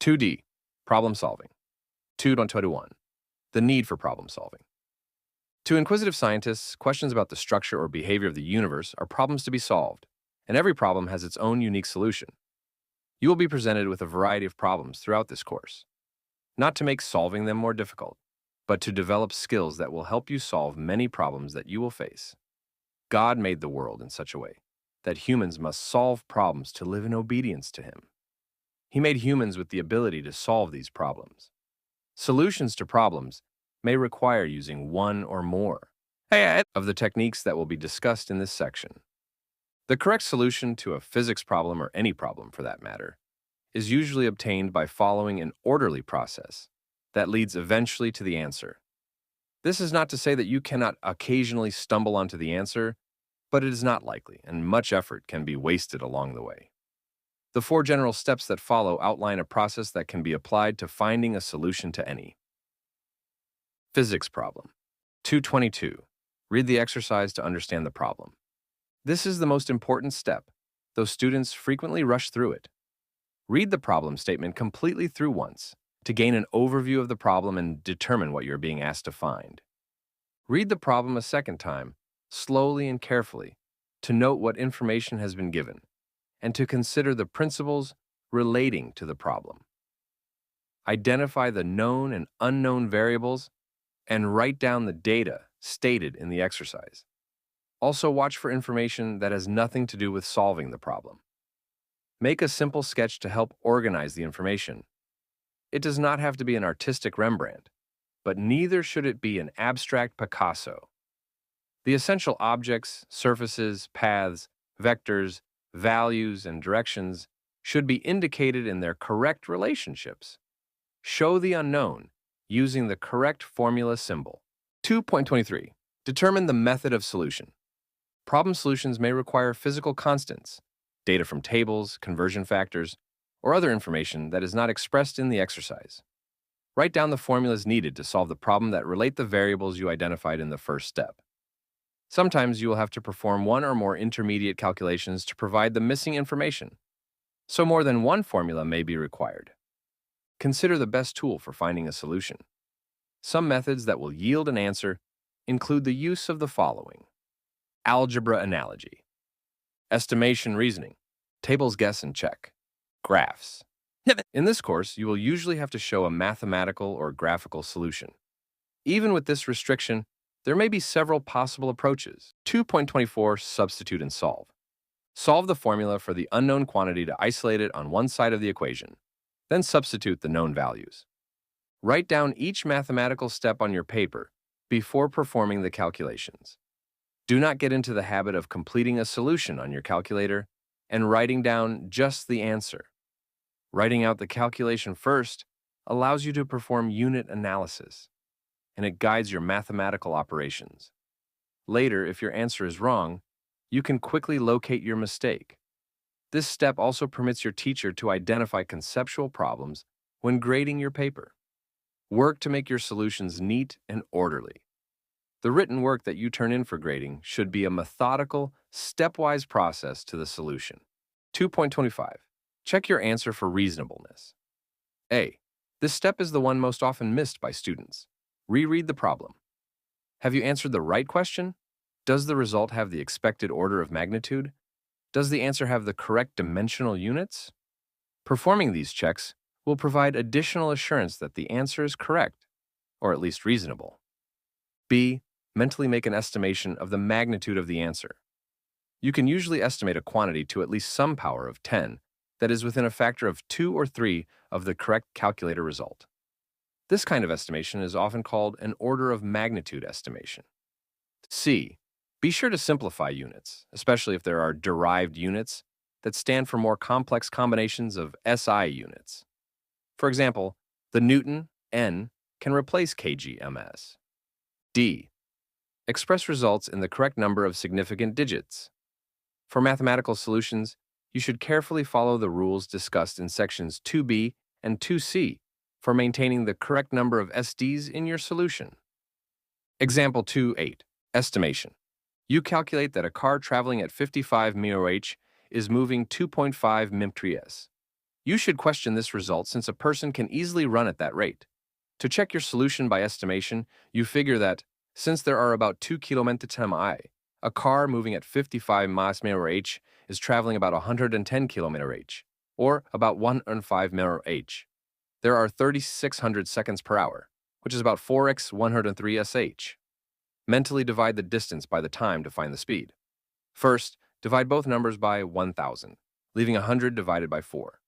2D, problem solving. 2.21, the need for problem solving. To inquisitive scientists, questions about the structure or behavior of the universe are problems to be solved, and every problem has its own unique solution. You will be presented with a variety of problems throughout this course, not to make solving them more difficult, but to develop skills that will help you solve many problems that you will face. God made the world in such a way that humans must solve problems to live in obedience to Him. He made humans with the ability to solve these problems. Solutions to problems may require using one or more of the techniques that will be discussed in this section. The correct solution to a physics problem, or any problem for that matter, is usually obtained by following an orderly process that leads eventually to the answer. This is not to say that you cannot occasionally stumble onto the answer, but it is not likely, and much effort can be wasted along the way. The 4 general steps that follow outline a process that can be applied to finding a solution to any physics problem. 2.22. Read the exercise to understand the problem. This is the most important step, though students frequently rush through it. Read the problem statement completely through once to gain an overview of the problem and determine what you're being asked to find. Read the problem a second time, slowly and carefully, to note what information has been given, and to consider the principles relating to the problem. Identify the known and unknown variables, and write down the data stated in the exercise. Also, watch for information that has nothing to do with solving the problem. Make a simple sketch to help organize the information. It does not have to be an artistic Rembrandt, but neither should it be an abstract Picasso. The essential objects, surfaces, paths, vectors, values, and directions should be indicated in their correct relationships. Show the unknown using the correct formula symbol. 2.23. Determine the method of solution. Problem solutions may require physical constants, data from tables, conversion factors, or other information that is not expressed in the exercise. Write down the formulas needed to solve the problem that relate the variables you identified in the first step. Sometimes you will have to perform one or more intermediate calculations to provide the missing information, so more than one formula may be required. Consider the best tool for finding a solution. Some methods that will yield an answer include the use of the following: algebra analogy, estimation reasoning, tables guess and check, graphs. In this course, you will usually have to show a mathematical or graphical solution. Even with this restriction, there may be several possible approaches. 2.24. Substitute and solve. Solve the formula for the unknown quantity to isolate it on one side of the equation, then substitute the known values. Write down each mathematical step on your paper before performing the calculations. Do not get into the habit of completing a solution on your calculator and writing down just the answer. Writing out the calculation first allows you to perform unit analysis, and it guides your mathematical operations. Later, if your answer is wrong, you can quickly locate your mistake. This step also permits your teacher to identify conceptual problems when grading your paper. Work to make your solutions neat and orderly. The written work that you turn in for grading should be a methodical, stepwise process to the solution. 2.25. Check your answer for reasonableness. A. This step is the one most often missed by students. Reread the problem. Have you answered the right question? Does the result have the expected order of magnitude? Does the answer have the correct dimensional units? Performing these checks will provide additional assurance that the answer is correct, or at least reasonable. B. Mentally make an estimation of the magnitude of the answer. You can usually estimate a quantity to at least some power of 10 that is within a factor of 2 or 3 of the correct calculator result. This kind of estimation is often called an order of magnitude estimation. C. Be sure to simplify units, especially if there are derived units that stand for more complex combinations of SI units. For example, the Newton, N, can replace kg/ms. D. Express results in the correct number of significant digits. For mathematical solutions, you should carefully follow the rules discussed in sections 2b and 2c for maintaining the correct number of SDs in your solution. Example 2.8. Estimation. You calculate that a car traveling at 55 mph is moving 2.5 mph. You should question this result since a person can easily run at that rate. To check your solution by estimation, you figure that, since there are about 2 km/h, a car moving at 55 mph is traveling about 110 km/h, or about 105 mph. There are 3,600 seconds per hour, which is about 4x 103 sh. Mentally divide the distance by the time to find the speed. First, divide both numbers by 1,000, leaving 100 divided by 4.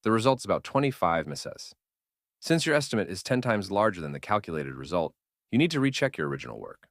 The result is about 25 ms. Since your estimate is 10 times larger than the calculated result, you need to recheck your original work.